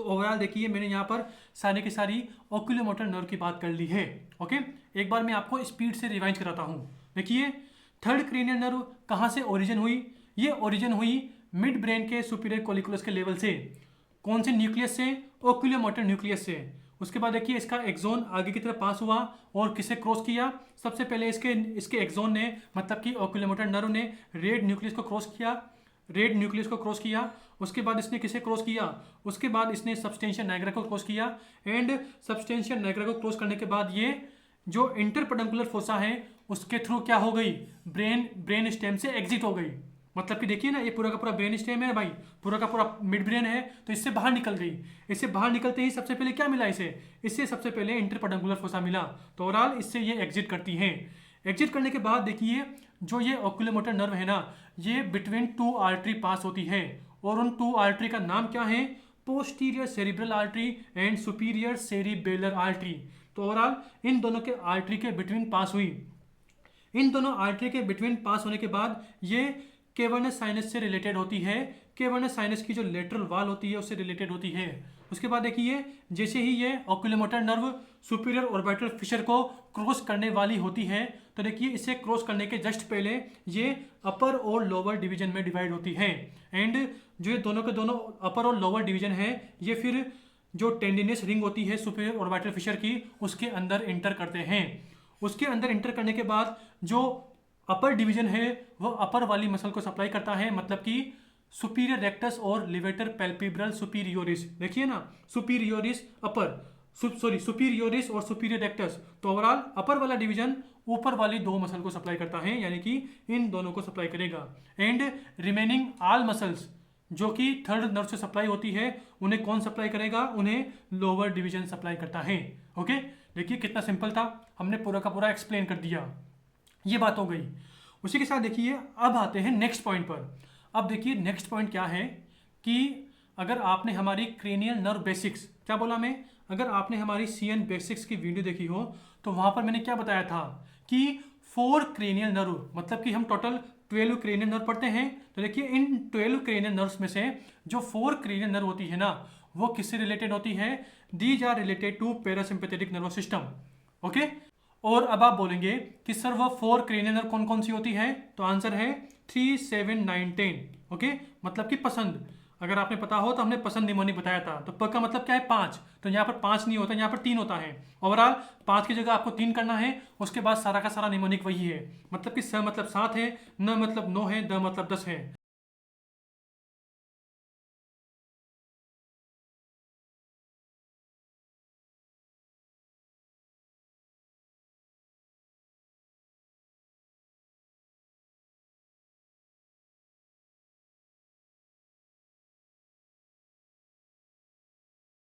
Overall देखिए मैंने यहाँ पर सारी की सारी ओक्यूलोमोटर नर्व की बात कर ली है। ओके, एक बार मैं आपको स्पीड से रिवाइंड कराता हूँ। देखिए थर्ड क्रेनियल नर्व कहाँ से ओरिजिन हुई? ये ओरिजिन हुई मिड ब्रेन के सुपीरियर कोलिकुलस के लेवल से। कौन से न्यूक्लियस से? ओक्यूलोमोटर न्यूक्लियस से। उसके बाद देखिए इसका एक्सोन आगे की तरफ पास हुआ और किसे क्रॉस किया? सबसे पहले इसके एक्सोन ने, मतलब कि ओक्यूलोमोटर नर्व ने रेड न्यूक्लियस को क्रॉस किया। उसके बाद इसने किसे क्रॉस किया? उसके बाद इसने सबस्टेंशिया नाइग्रा को क्रॉस किया। एंड सबस्टेंशिया नाइग्रा को क्रॉस करने के बाद ये जो इंटरपेडंकुलर फोसा है उसके थ्रू क्या हो गई? ब्रेन स्टेम से एग्जिट हो गई। मतलब कि देखिए ना, ये पूरा का पूरा ब्रेन स्टेम है भाई, पूरा का पूरा मिड ब्रेन है, तो इससे बाहर निकल गई। इससे बाहर निकलते ही सबसे पहले क्या मिला इससे सबसे पहले इंटरपेडंकुलर फोसा मिला। तो ओवरऑल इससे ये एग्जिट करती हैं। एग्जिट करने के बाद देखिए जो ये ओक्यूलोमोटर नर्व है ना, ये बिटवीन टू आर्टरी पास होती है। और उन टू आर्टरी का नाम क्या है? Posterior cerebral artery and superior cerebellar artery. तो ओवरऑल इन दोनों के आर्टरी के बिटवीन पास हुई। इन दोनों आर्टरी के बिटवीन पास होने के बाद ये केवर्नस साइनस से रिलेटेड होती है। केवर्नस साइनस की जो लेटरल वॉल होती है उससे रिलेटेड होती है। उसके बाद देखिए जैसे ही ये ओक्यूलोमोटर नर्व सुपीरियर ऑर्बिटल फिशर को क्रॉस करने वाली होती है, तो देखिए इसे क्रॉस करने के जस्ट पहले ये अपर और लोअर डिवीजन में डिवाइड होती है। एंड जो ये दोनों के दोनों अपर और लोअर डिवीजन है, ये फिर जो टेंडिनस रिंग होती है सुपीरियर ऑर्बिटल फिशर की, उसके अंदर इंटर करते हैं। उसके अंदर इंटर करने के बाद जो अपर डिवीजन है वह अपर वाली मसल को सप्लाई करता है, मतलब कि सुपीरियर रेक्टस और लिवेटर पैल्पेब्रल सुपीरियोरिस। देखिए ना, सुपीरियोरिस अपर, सुपीरियोरिस और सुपीरियर रेक्टस। तो ओवरऑल अपर वाला डिवीजन ऊपर वाली दो मसल को सप्लाई करता है, यानी कि इन दोनों को सप्लाई करेगा। एंड रिमेनिंग ऑल मसल्स जो कि थर्ड नर्व से सप्लाई होती है, उन्हें कौन सप्लाई करेगा? उन्हें लोअर डिवीजन सप्लाई करता है। ओके, देखिए कितना सिंपल था, हमने पूरा का पूरा एक्सप्लेन कर दिया। ये बात हो गई। उसी के साथ देखिए अब आते हैं नेक्स्ट पॉइंट पर। अब देखिए नेक्स्ट पॉइंट क्या है कि अगर आपने हमारी क्रेनियल नर्व बेसिक्स, क्या बोला मैं, अगर आपने हमारी CN बेसिक्स की वीडियो देखी हो तो वहाँ पर मैंने क्या बताया था कि 4 क्रेनियल नर्व, मतलब कि हम टोटल 12 क्रेनियल नर्व पढ़ते हैं। तो देखिए इन 12 क्रेनियल नर्व्स में से जो 4 क्रेनियल नर्व होती है ना, वो किससे रिलेटेड होती है? These are related to parasympathetic nervous system. Okay, और अब आप बोलेंगे कि सर वो 4 क्रेनियल नर्व कौन कौन सी होती है? तो आंसर है 3, 7, 9, 10। ओके, मतलब कि पसंद। अगर आपने पता हो तो हमने पसंद निमोनिक बताया था। तो प का मतलब क्या है? 5। तो यहाँ पर 5 नहीं होता, यहाँ पर 3 होता है। ओवरऑल 5 की जगह आपको 3 करना है। उसके बाद सारा का सारा निमोनिक वही है, मतलब कि स मतलब 7 है, न मतलब 9 है, द मतलब 10 है।